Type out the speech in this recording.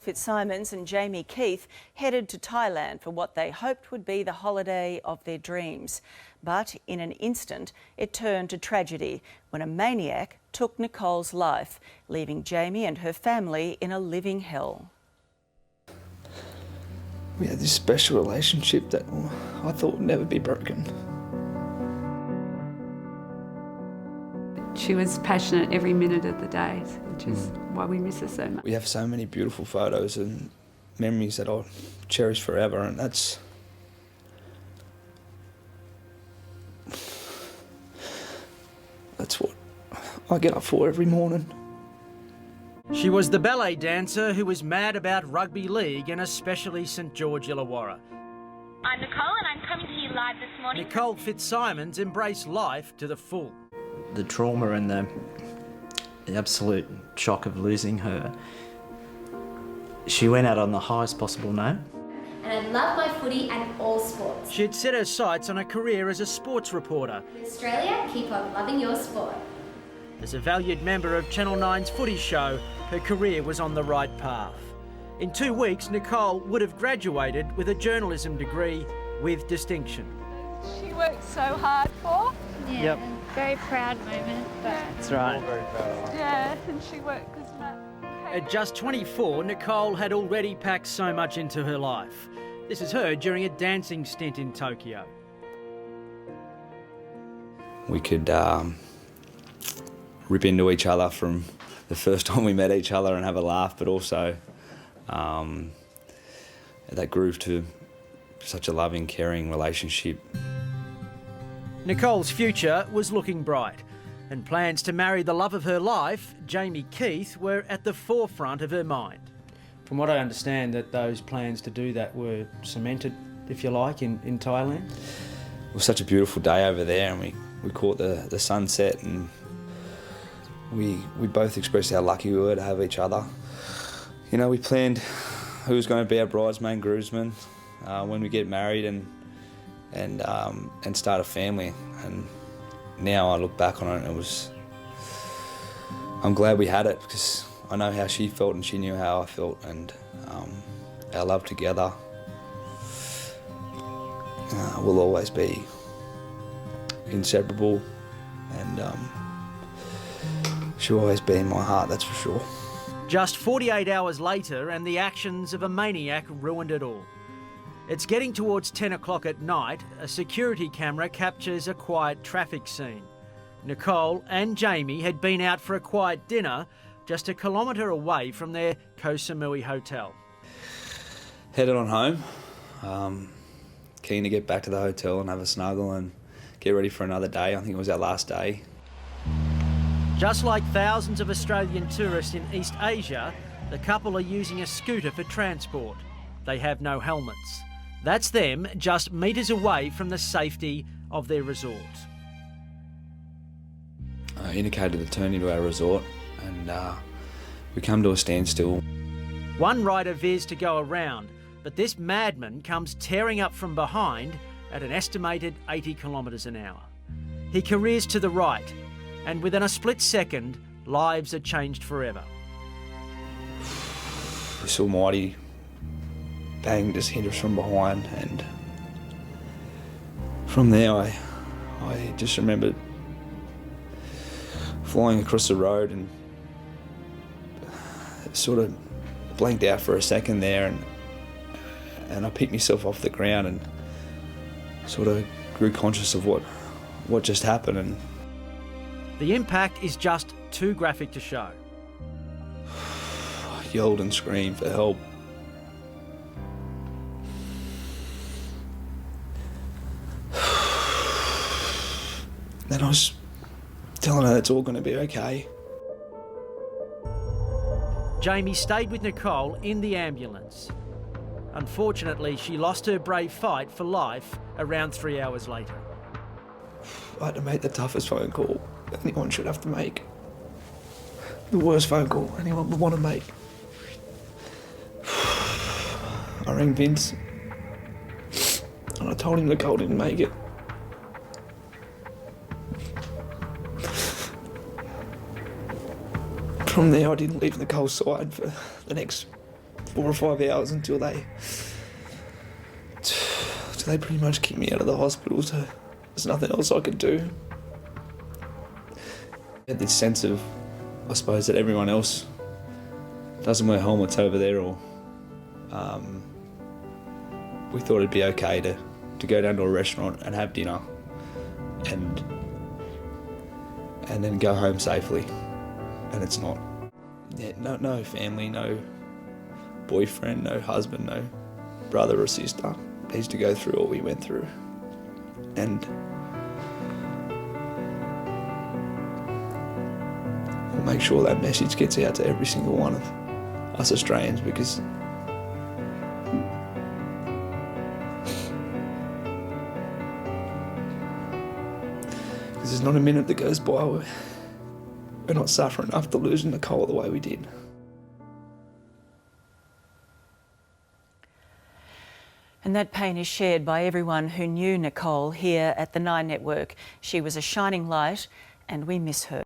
Fitzsimons and Jamie Keith headed to Thailand for what they hoped would be the holiday of their dreams. But in an instant, it turned to tragedy when a maniac took Nicole's life, leaving Jamie and her family in a living hell. We had this special relationship that I thought would never be broken. She was passionate every minute of the day, which is why we miss her so much. We have so many beautiful photos and memories that I'll cherish forever, and that's what I get up for every morning. She was the ballet dancer who was mad about rugby league and especially St George Illawarra. I'm Nicole and I'm coming to you live this morning. Nicole Fitzsimons embraced life to the full. The trauma and the absolute shock of losing her. She went out on the highest possible note. And I love my footy and all sports. She'd set her sights on a career as a sports reporter. Australia, keep on loving your sport. As a valued member of Channel 9's footy show, her career was on the right path. In 2 weeks, Nicole would have graduated with a journalism degree with distinction. She worked so hard for. Yeah, Yep. very proud moment. But That's right. Yeah, and she worked as much. At just 24, Nicole had already packed so much into her life. This is her during a dancing stint in Tokyo. We could rip into each other from the first time we met each other and have a laugh, but also that grew to such a loving, caring relationship. Nicole's future was looking bright, and plans to marry the love of her life, Jamie Keith, were at the forefront of her mind. From what I understand, that those plans to do that were cemented, if you like, in Thailand? It was such a beautiful day over there, and we caught the sunset, and we both expressed how lucky we were to have each other. You know, we planned who was going to be our bridesmaid, groomsmen when we get married and start a family. And now I look back on it, and I'm glad we had it, because I know how she felt and she knew how I felt, and our love together will always be inseparable, and she'll always be in my heart, that's for sure. Just 48 hours later, and the actions of a maniac ruined it all. It's getting towards 10 o'clock at night. A security camera captures a quiet traffic scene. Nicole and Jamie had been out for a quiet dinner just a kilometre away from their Koh Samui hotel. Headed on home, keen to get back to the hotel and have a snuggle and get ready for another day. I think it was our last day. Just like thousands of Australian tourists in East Asia, the couple are using a scooter for transport. They have no helmets. That's them just metres away from the safety of their resort. I indicated the turn into our resort, and we come to a standstill. One rider veers to go around, but this madman comes tearing up from behind at an estimated 80 kilometres an hour. He careers to the right, and within a split second, lives are changed forever. This almighty bang just hit us from behind, and from there I just remembered flying across the road and sort of blanked out for a second there, and I picked myself off the ground and sort of grew conscious of what just happened. And the impact is just too graphic to show. I yelled and screamed for help. Then I was telling her it's all going to be okay. Jamie stayed with Nicole in the ambulance. Unfortunately, she lost her brave fight for life around 3 hours later. I had to make the toughest phone call anyone should have to make. The worst phone call anyone would want to make. I rang Vince and I told him Nicole didn't make it. From there, I didn't leave Nicole's side for the next 4 or 5 hours until they pretty much kicked me out of the hospital, so there's nothing else I could do. I had this sense of, I suppose, that everyone else doesn't wear helmets over there, or we thought it'd be okay to go down to a restaurant and have dinner and then go home safely, and it's not. Yeah, no family, no boyfriend, no husband, no brother or sister needs to go through what we went through. And we'll make sure that message gets out to every single one of us Australians, because there's not a minute that goes by where we're not suffering enough to lose Nicole the way we did. And that pain is shared by everyone who knew Nicole here at the Nine Network. She was a shining light, and we miss her.